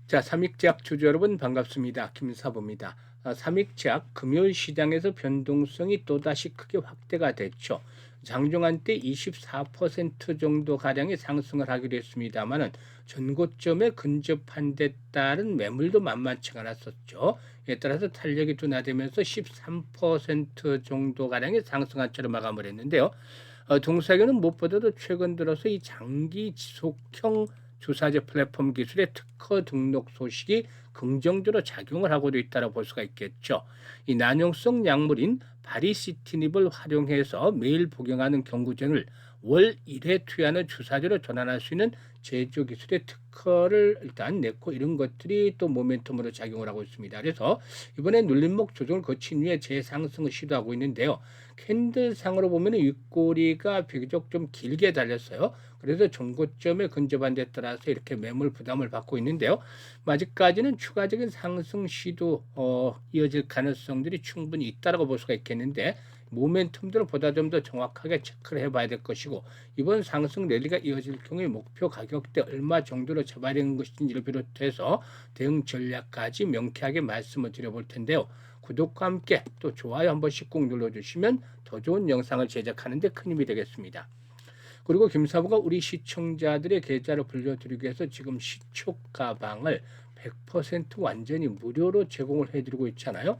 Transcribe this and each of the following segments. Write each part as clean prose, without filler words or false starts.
자, 삼익제약 주주 여러분 반갑습니다. 김사부입니다. 삼익제약 금요일 시장에서 변동성이 또다시 크게 확대가 됐죠. 장중한 때 24% 정도 가량의 상승을 하기로 했습니다만은 전고점에 근접한 데 따른 매물도 만만치가 않았었죠. 이에 따라서 탄력이 둔화되면서 13% 정도 가량의 상승한 채로 마감을 했는데요. 동사에는 무엇보다도 최근 들어서 이 장기 지속형 주사제 플랫폼 기술의 특허 등록 소식이 긍정적으로 작용을 하고도 있다고 볼 수가 있겠죠. 이 난용성 약물인 바리시티닙을 활용해서 매일 복용하는 경구전을 월 1회 투여하는 주사제로 전환할 수 있는 제조 기술의 특허를 일단 냈고 이런 것들이 또 모멘텀으로 작용을 하고 있습니다. 그래서 이번에 눌림목 조정을 거친 후에 재상승을 시도하고 있는데요. 캔들상으로 보면 윗꼬리가 비교적 좀 길게 달렸어요. 그래서 전고점에 근접한 데 따라서 이렇게 매물 부담을 받고 있는데요. 아직까지는 추가적인 상승 시도 이어질 가능성들이 충분히 있다고 볼 수가 있겠는데 모멘텀들을 보다 좀 더 정확하게 체크를 해봐야 될 것이고 이번 상승 랠리가 이어질 경우에 목표 가격대 얼마 정도로 잡아야 되는 것인지를 비롯해서 대응 전략까지 명쾌하게 말씀을 드려볼 텐데요. 구독과 함께 또 좋아요 한 번씩 꼭 눌러주시면 더 좋은 영상을 제작하는 데 큰 힘이 되겠습니다. 그리고 김사부가 우리 시청자들의 계좌를 불려드리기 위해서 지금 시초 가방을 100% 완전히 무료로 제공을 해드리고 있잖아요.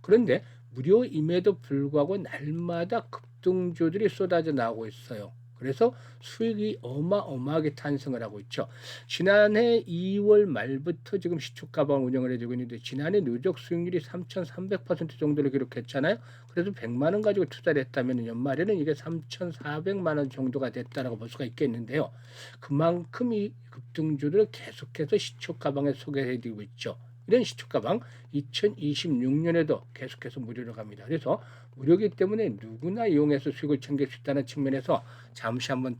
그런데 무료임에도 불구하고 날마다 급등주들이 쏟아져 나오고 있어요. 그래서 수익이 어마어마하게 탄생을 하고 있죠. 지난해 2월 말부터 지금 시초가방 운영을 해주고 있는데 지난해 누적 수익률이 3,300% 정도를 기록했잖아요. 그래서 100만 원 가지고 투자를 했다면 연말에는 이게 3,400만 원 정도가 됐다라고 볼 수가 있겠는데요. 그만큼 이 급등주를 계속해서 시초가방에 소개해드리고 있죠. 이런 시초가방 2026년에도 계속해서 무료로 갑니다. 그래서 무료이기 때문에 누구나 이용해서 수익을 챙길 수 있다는 측면에서 잠시 한번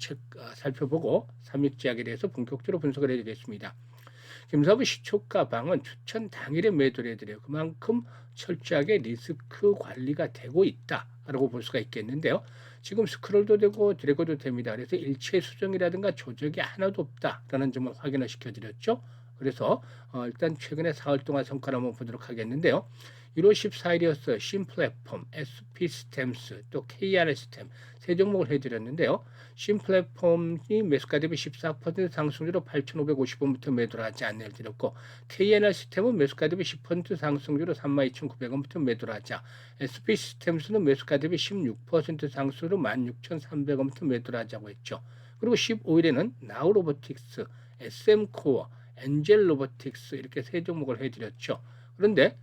살펴보고 삼익제약에 대해서 본격적으로 분석을 해드리겠습니다. 김사부 시초가방은 추천 당일에 매도를 해드려요. 그만큼 철저하게 리스크 관리가 되고 있다라고 볼 수가 있겠는데요. 지금 스크롤도 되고 드래그도 됩니다. 그래서 일체 수정이라든가 조작이 하나도 없다라는 점을 확인을 시켜드렸죠. 그래서 일단 최근에 4월 동안 성과를 한번 보도록 하겠는데요. 1월 14일이었어요. 신플랫폼, SP스템스, 또 KR스템 세 종목을 해드렸는데요. 신플랫폼이 매수가 대비 14% 상승률로 8,550원부터 매도를 하지 않는 드렸고 KNR시스템은 매수가 대비 10% 상승률로 32,900원부터 매도를 하자 SP시스템스는 매수가 대비 16% 상승률로 16,300원부터 매도를 하자고 했죠. 그리고 15일에는 나우로보틱스, SM코어, 엔젤로보틱스 이렇게 세 종목을 해드렸죠. 그런데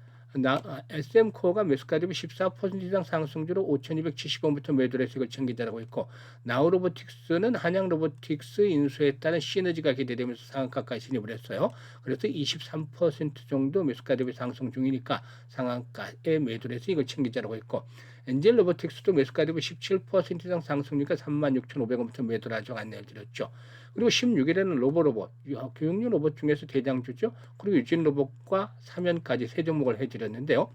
SM코어가 매수가 대비 14% 이상 상승주로 5,270원부터 매도를 해서 이걸 챙기자라고 했고 나우로보틱스는 한양로보틱스 인수에 따른 시너지가 기대되면서 상한가까지 진입을 했어요. 그래서 23% 정도 매수가 대비 상승 중이니까 상한가에 매도를 해서 이걸 챙기자라고 했고 엔젤로보틱스도 매수가 대비 17% 이상 상승률이니까 36,500원부터 매도를 하자고 안내를 드렸죠. 그리고 16일에는 로보로봇, 교육용 로봇 중에서 대장주죠. 그리고 유진 로봇과 사면까지 세 종목을 해드렸는데요.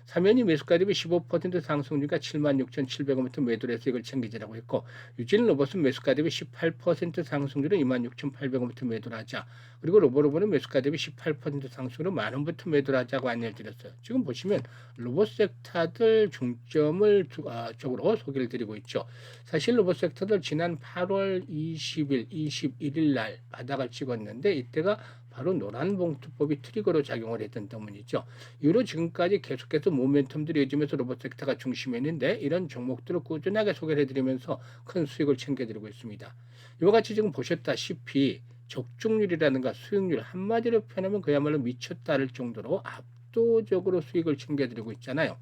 사면이 매수가 대비 15% 상승률과 76,700원부터 매도를 해서 이걸 챙기자라고 했고 유진 로봇은 매수가 대비 18% 상승률은 26,800원부터 매도를 하자. 그리고 로보로봇은 매수가 대비 18% 상승으로 만원부터 매도를 하자고 안내를 드렸어요. 지금 보시면 로봇 섹터들 중점을 쪽으로 소개를 드리고 있죠. 사실 로봇 섹터들 지난 8월 20일, 21일 날 바닥을 찍었는데 이때가 바로 노란봉투법이 트리거로 작용을 했던 때문이죠. 이후로 지금까지 계속해서 모멘텀들이 이어지면서 로봇 섹터가 중심했는데 이런 종목들을 꾸준하게 소개를 해드리면서 큰 수익을 챙겨드리고 있습니다. 이와 같이 지금 보셨다시피 적중률이라든가 수익률 한마디로 표현하면 그야말로 미쳤다를 정도로 압도적으로 수익을 챙겨드리고 있잖아요.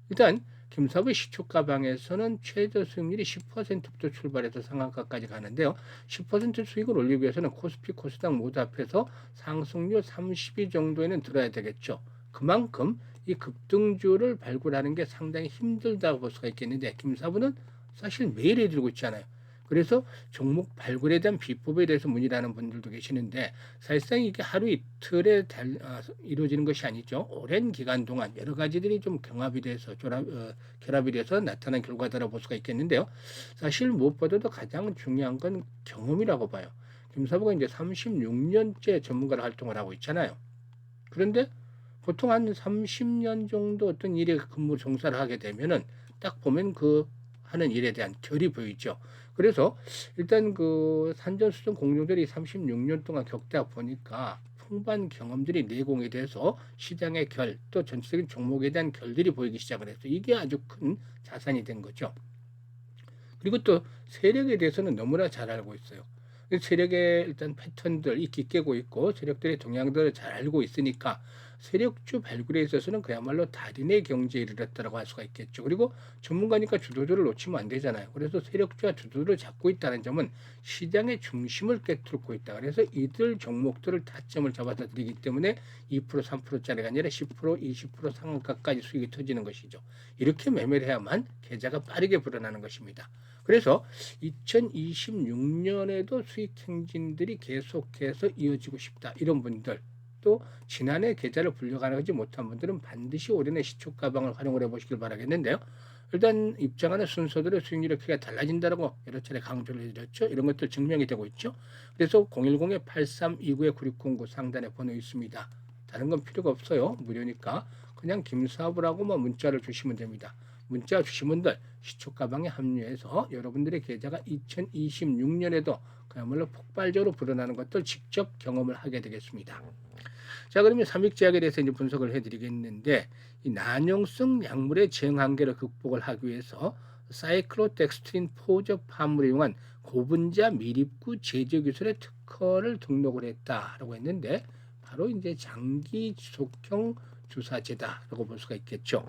일단 김사부 시초가방에서는 최저 수익률이 10%부터 출발해서 상한가까지 가는데요. 10% 수익을 올리기 위해서는 코스피, 코스닥 모두 합해서 상승률 32 정도에는 들어야 되겠죠. 그만큼 이 급등주를 발굴하는 게 상당히 힘들다고 볼 수가 있겠는데 김사부는 사실 매일 해들고 있잖아요. 그래서 종목 발굴에 대한 비법에 대해서 문의하는 분들도 계시는데 사실상 이게 하루 이틀에 이루어지는 것이 아니죠. 오랜 기간 동안 여러 가지들이 좀 경합이 돼서 결합이 돼서 나타난 결과다라고 볼 수가 있겠는데요. 사실 무엇보다도 가장 중요한 건 경험이라고 봐요. 김사부가 이제 36년째 전문가로 활동을 하고 있잖아요. 그런데 보통 한 30년 정도 어떤 일에 근무 종사를 하게 되면은 딱 보면 그 하는 일에 대한 결이 보이죠. 그래서 일단 그 산전수전 공룡들이 36년 동안 겪다 보니까 풍부한 경험들이 내공이 돼서 시장의 결, 또 전체적인 종목에 대한 결들이 보이기 시작을 해서 이게 아주 큰 자산이 된 거죠. 그리고 또 세력에 대해서는 너무나 잘 알고 있어요. 세력의 일단 패턴들 익히 깨고 있고 세력들의 동향들을 잘 알고 있으니까 세력주 발굴에 있어서는 그야말로 달인의 경지에 이르렀다고 할 수가 있겠죠. 그리고 전문가니까 주도주를 놓치면 안 되잖아요. 그래서 세력주와 주도를 잡고 있다는 점은 시장의 중심을 꿰뚫고 있다. 그래서 이들 종목들을 타점을 잡아서 들이기 때문에 2% 3%짜리가 아니라 10% 20% 상한가까지 수익이 터지는 것이죠. 이렇게 매매를 해야만 계좌가 빠르게 불어나는 것입니다. 그래서 2026년에도 수익 행진들이 계속해서 이어지고 싶다. 이런 분들 또 지난해 계좌를 불려가지 못한 분들은 반드시 올해는 시초 가방을 활용을 해보시길 바라겠는데요. 일단 입장하는 순서대로 수익률이 크게 달라진다고 여러 차례 강조를 해드렸죠. 이런 것들 증명이 되고 있죠. 그래서 010-8329-9609 상단에 번호 있습니다. 다른 건 필요가 없어요. 무료니까 그냥 김사부라고만 문자를 주시면 됩니다. 문자 주신 분들 시초 가방에 합류해서 여러분들의 계좌가 2026년에도 그야말로 폭발적으로 불어나는 것들 직접 경험을 하게 되겠습니다. 자, 그러면 삼익제약에 대해서 이제 분석을 해드리겠는데 이 난용성 약물의 제형 한계를 극복을 하기 위해서 사이클로덱스트린 포접 화물을 이용한 고분자 미립구 제조 기술의 특허를 등록을 했다라고 했는데 바로 이제 장기 지속형 주사제다라고 볼 수가 있겠죠.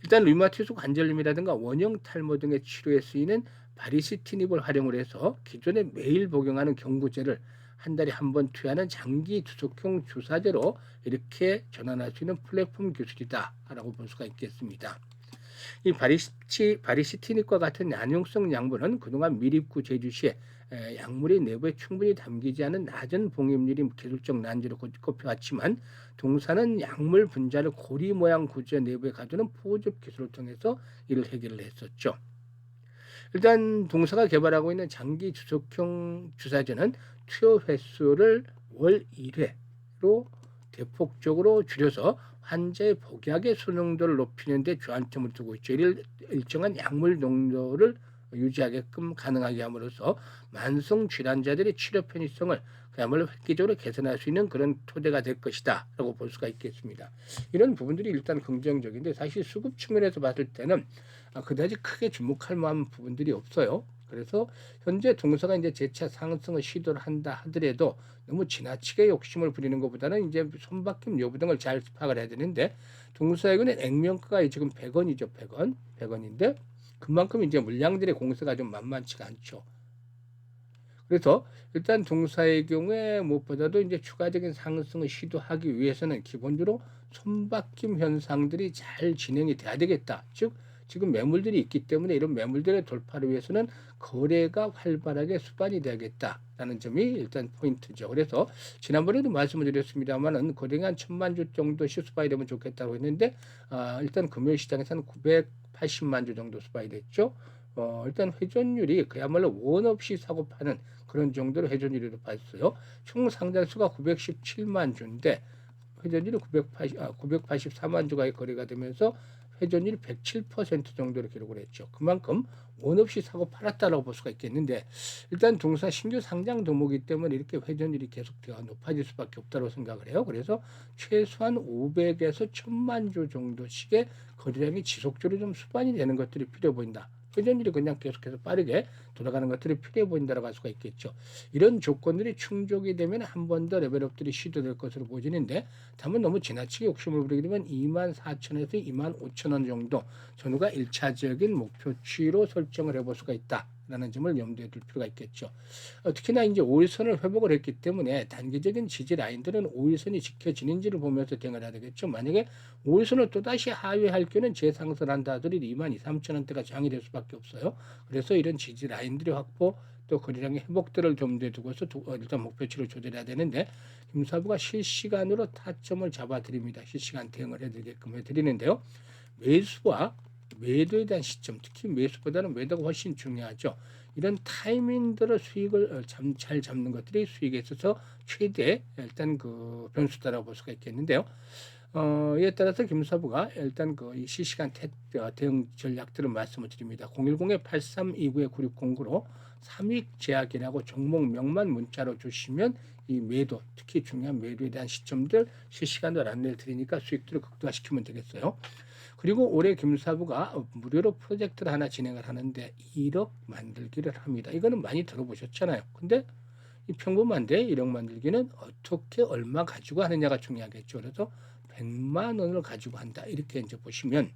일단 류마티스 관절염이라든가 원형 탈모 등의 치료에 쓰이는 바리시티닙을 활용을 해서 기존에 매일 복용하는 경구제를 한 달에 한 번 투여하는 장기 지속형 주사제로 이렇게 전환할 수 있는 플랫폼 기술이다라고 볼 수가 있겠습니다. 이 바리시티닉과 같은 난용성 약물은 그동안 미립구 제조 시에 약물이 내부에 충분히 담기지 않은 낮은 봉입률이 기술적 난제로 꼽혀왔지만 동사는 약물 분자를 고리 모양 구조 내부에 가두는 포접 기술을 통해서 이를 해결을 했었죠. 일단 동사가 개발하고 있는 장기 지속형 주사제는 투여 횟수를 월 1회로 대폭적으로 줄여서 환자의 복약의 수능도를 높이는 데 주안점을 두고 있죠. 이를 일정한 약물 농도를 유지하게끔 가능하게 함으로써 만성 질환자들의 치료 편의성을 그야말로 획기적으로 개선할 수 있는 그런 토대가 될 것이다 라고 볼 수가 있겠습니다. 이런 부분들이 일단 긍정적인데 사실 수급 측면에서 봤을 때는 그다지 크게 주목할 만한 부분들이 없어요. 그래서 현재 동사가 이제 재차 상승을 시도를 한다 하더라도 너무 지나치게 욕심을 부리는 것보다는 이제 손바뀜 여부 등을 잘 파악을 해야 되는데 동사에게는 액면가가 지금 100원이죠. 100원인데 그만큼 이제 물량들의 공세가 좀 만만치가 않죠. 그래서 일단 동사의 경우에 무엇보다도 이제 추가적인 상승을 시도하기 위해서는 기본적으로 손바뀜 현상들이 잘 진행이 돼야 되겠다. 즉 지금 매물들이 있기 때문에 이런 매물들의 돌파를 위해서는 거래가 활발하게 수반이 되야겠다라는 점이 일단 포인트죠. 그래서 지난번에도 말씀을 드렸습니다만은 거래가 한 1,000만 주 정도씩 수반이 되면 좋겠다고 했는데 일단 금요일 시장에서는 980만 주 정도 수반이 됐죠. 일단 회전율이 그야말로 원 없이 사고 파는 그런 정도로 회전율이 높았어요. 총 상장수가 917만 주인데 회전율이 984만 주가의 거래가 되면서 회전율이 107% 정도로 기록을 했죠. 그만큼 원 없이 사고 팔았다라고 볼 수가 있겠는데 일단 동사 신규 상장 종목이기 때문에 이렇게 회전율이 계속 높아질 수밖에 없다고 생각을 해요. 그래서 최소한 500에서 1,000만 주 정도씩의 거래량이 지속적으로 좀 수반이 되는 것들이 필요해 보인다. 회전율이 그냥 계속해서 빠르게 돌아가는 것들이 필요해 보인다라고 할 수가 있겠죠. 이런 조건들이 충족이 되면 한 번 더 레벨업들이 시도될 것으로 보이는데 다만 너무 지나치게 욕심을 부리게 되면 24,000원에서 25,000원 정도 전후가 1차적인 목표치로 설정을 해볼 수가 있다라는 점을 염두에 둘 필요가 있겠죠. 특히나 이제 5일선을 회복을 했기 때문에 단기적인 지지 라인들은 5일선이 지켜지는지를 보면서 대응을 해야 되겠죠. 만약에 5일선을 또다시 하회할 경우는 재상승한다 하더라도 22,000-23,000원대가 장이 될 수밖에 없어요. 그래서 이런 지지 라인들의 확보 또 거래량의 회복들을 염두에 두고서 일단 목표치를 조절해야 되는데 김사부가 실시간으로 타점을 잡아드립니다. 실시간 대응을 해드리게끔 해드리는데요. 매수와 매도에 대한 시점, 특히 매수보다는 매도가 훨씬 중요하죠. 이런 타이밍들을 수익을 잘 잡는 것들이 수익에 있어서 최대 일단 그 변수다라고 볼 수가 있겠는데요. 이에 따라서 김사부가 일단 이 실시간 대응 전략들을 말씀을 드립니다. 010-8329-9609로 삼익 제약이라고 종목명만 문자로 주시면 이 매도, 특히 중요한 매도에 대한 시점들 실시간으로 안내를 드리니까 수익들을 극대화시키면 되겠어요. 그리고 올해 김사부가 무료로 프로젝트를 하나 진행을 하는데 1억 만들기를 합니다. 이거는 많이 들어보셨잖아요. 근데 이 평범한데 1억 만들기는 어떻게 얼마 가지고 하느냐가 중요하겠죠. 그래서 100만 원을 가지고 한다. 이렇게 이제 보시면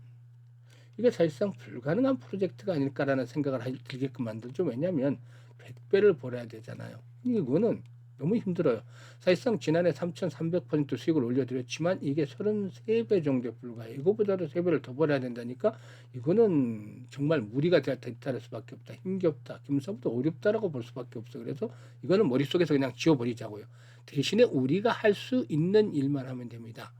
이게 사실상 불가능한 프로젝트가 아닐까라는 생각을 들게끔 만들죠. 왜냐하면 100배를 벌어야 되잖아요. 이거는 너무 힘들어요. 사실상 지난해 3,300% 수익을 올려드렸지만 이게 33배 정도에 불과해요. 이거보다도 3배를 더 벌어야 된다니까 이거는 정말 무리가 됐다를 수밖에 없다. 힘겹다. 김사부도 어렵다라고 볼 수밖에 없어요. 그래서 이거는 머릿속에서 그냥 지워버리자고요. 대신에 우리가 할 수 있는 일만 하면 됩니다.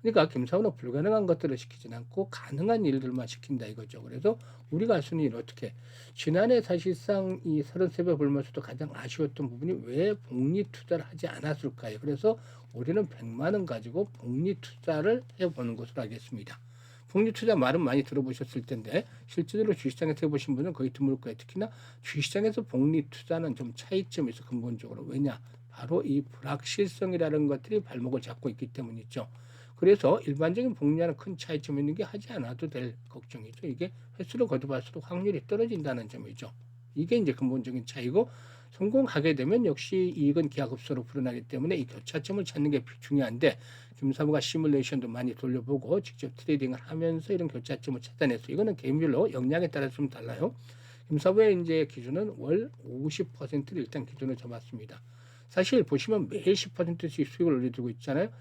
그러니까 김사부는 불가능한 것들을 시키진 않고 가능한 일들만 시킨다 이거죠. 그래서 우리가 할 수 있는 일 어떻게? 지난해 사실상 이 33배 벌면서도 가장 아쉬웠던 부분이 왜 복리 투자를 하지 않았을까요? 그래서 올해는 100만 원 가지고 복리 투자를 해보는 것으로 하겠습니다. 복리 투자 말은 많이 들어보셨을 텐데 실제로 주식시장에서 해보신 분은 거의 드물 거예요. 특히나 주식시장에서 복리 투자는 좀 차이점이 있어 근본적으로. 왜냐? 바로 이 불확실성이라는 것들이 발목을 잡고 있기 때문이죠. 그래서 일반적인 복리와는 큰 차이점이 있는 게 하지 않아도 될 걱정이죠. 이게 횟수를 거듭할수록 확률이 떨어진다는 점이죠. 이게 이제 근본적인 차이고 성공하게 되면 역시 이익은 기하급수로 불어나기 때문에 이 교차점을 찾는 게 중요한데 김사부가 시뮬레이션도 많이 돌려보고 직접 트레이딩을 하면서 이런 교차점을 찾아냈어요. 이거는 개인별로 역량에 따라서 좀 달라요. 김사부의 이제 기준은 월 50%를 일단 기준으로 잡았습니다. 사실 보시면 매일 10%씩 수익을 올려주고 있잖아요.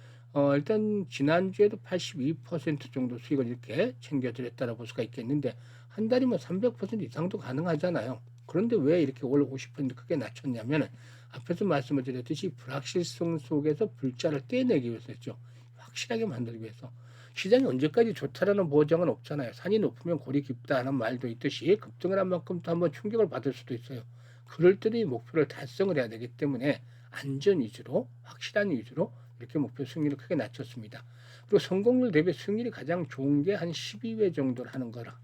일단 지난주에도 82% 정도 수익을 이렇게 챙겨드렸다고 볼 수가 있겠는데 한 달이면 300% 이상도 가능하잖아요. 그런데 왜 이렇게 월 50% 크게 낮췄냐면 앞에서 말씀을 드렸듯이 불확실성 속에서 불자를 떼내기 위해서였죠. 확실하게 만들기 위해서. 시장이 언제까지 좋다라는 보장은 없잖아요. 산이 높으면 골이 깊다는 말도 있듯이 급등을 한 만큼 또 한번 충격을 받을 수도 있어요. 그럴 때도 이 목표를 달성을 해야 되기 때문에 안전 위주로 확실한 위주로 이렇게 목표 승률을 크게 낮췄습니다. 그리고 성공률 대비 승률이 가장 좋은 게 한 12회 정도를 하는 거라.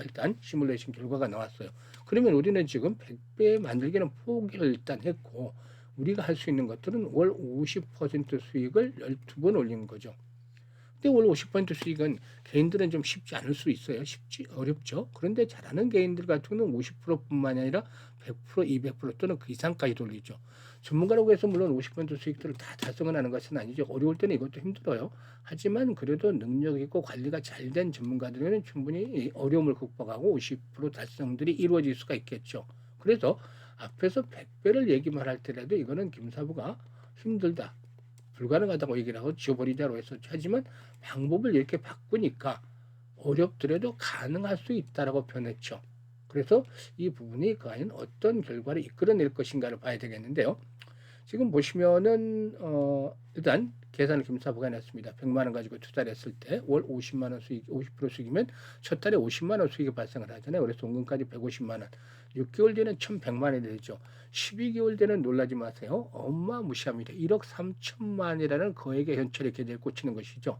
일단 시뮬레이션 결과가 나왔어요. 그러면 우리는 지금 100배 만들기는 포기를 일단 했고 우리가 할 수 있는 것들은 월 50% 수익을 12번 올리는 거죠. 근데 월 50% 수익은 개인들은 좀 쉽지 않을 수 있어요. 쉽지 어렵죠. 그런데 잘하는 개인들 같은 경우는 50%뿐만이 아니라 100%, 200% 또는 그 이상까지 돌리죠. 전문가라고 해서 물론 50% 수익들을 다 달성을 하는 것은 아니죠. 어려울 때는 이것도 힘들어요. 하지만 그래도 능력 있고 관리가 잘 된 전문가들은 충분히 어려움을 극복하고 50% 달성들이 이루어질 수가 있겠죠. 그래서 앞에서 100배를 얘기만 할 때라도 이거는 김사부가 힘들다. 불가능하다고 얘기를 하고 지워버리자고 했었죠. 하지만 방법을 이렇게 바꾸니까 어렵더라도 가능할 수 있다라고 표현했죠. 그래서 이 부분이 과연 어떤 결과를 이끌어낼 것인가를 봐야 되겠는데요. 지금 보시면은 일단 계산을 김사부가 해놨습니다. 100만 원 가지고 투자를 했을 때 월 50만 원 수익, 50% 수익이면 첫 달에 50만 원 수익이 발생을 하잖아요. 그래서 원금까지 150만 원, 6개월 뒤는 1,100만 원이 되죠. 12개월 뒤는 놀라지 마세요. 어마무시합니다. 1억 3천만이라는 거액의 현찰의 계좌에 꽂히는 것이죠.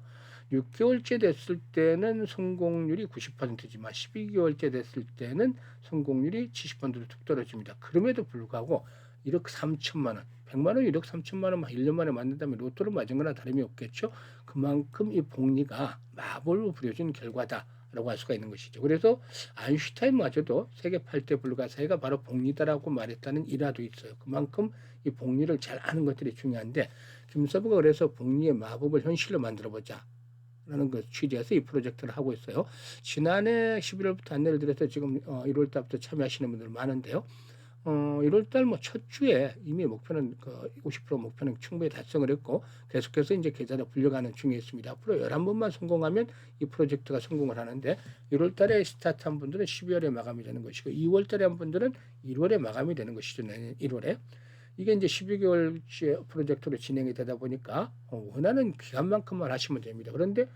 6개월째 됐을 때는 성공률이 90%지만 12개월째 됐을 때는 성공률이 70%로 툭 떨어집니다. 그럼에도 불구하고 1억 3천만 원, 100만 원, 1억 3천만 원 1년 만에 만든다면 로또를 맞은 거나 다름이 없겠죠. 그만큼 이 복리가 마법을 부려준 결과다라고 할 수가 있는 것이죠. 그래서 아인슈타인마저도 세계 8대 불가사의가 바로 복리다라고 말했다는 일화도 있어요. 그만큼 이 복리를 잘 아는 것들이 중요한데 김서부가 그래서 복리의 마법을 현실로 만들어보자. 라는 그 취지에서 이 프로젝트를 하고 있어요. 지난해 11월부터 안내를 드려서 지금 1월 달부터 참여하시는 분들 많은데요. 1월 달 뭐 첫 주에 이미 목표는 50% 목표는 충분히 달성을 했고 계속해서 이제 계좌를 불려가는 중에 있습니다. 앞으로 11번만 성공하면 이 프로젝트가 성공을 하는데 1월 달에 스타트한 분들은 12월에 마감이 되는 것이고 2월 달에 한 분들은 1월에 마감이 되는 것이죠. 내년 1월에. 이게 이제 12개월째 프로젝트로 진행이 되다 보니까 원하는 기간만큼만 하시면 됩니다. 그런데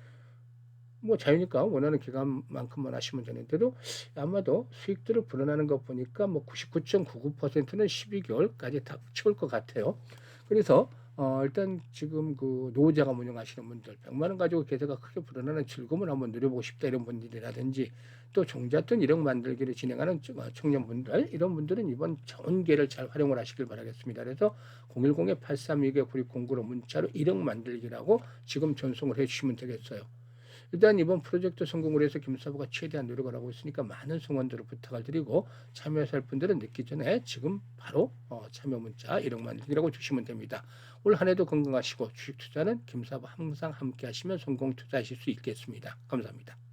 뭐 자유니까 원하는 기간만큼만 하시면 되는데도 아마도 수익들을 불어나는 거 보니까 뭐 99.99%는 12개월까지 다 채울 것 같아요. 그래서 일단 지금 그 노후자금 운영하시는 분들 100만 원 가지고 계좌가 크게 불어나는 즐거움을 한번 누려보고 싶다 이런 분들이라든지 또 종잣돈 1억 만들기를 진행하는 청년분들 이런 분들은 이번 좋은 기회를 잘 활용을 하시길 바라겠습니다. 그래서 010-832-9609로 문자로 1억 만들기라고 지금 전송을 해주시면 되겠어요. 일단 이번 프로젝트 성공을 위해서 김사부가 최대한 노력을 하고 있으니까 많은 성원들을 부탁을 드리고 참여하실 분들은 늦기 전에 지금 바로 참여 문자 1억 만들기라고 주시면 됩니다. 올 한 해도 건강하시고 주식 투자는 김사부 항상 함께 하시면 성공 투자하실 수 있겠습니다. 감사합니다.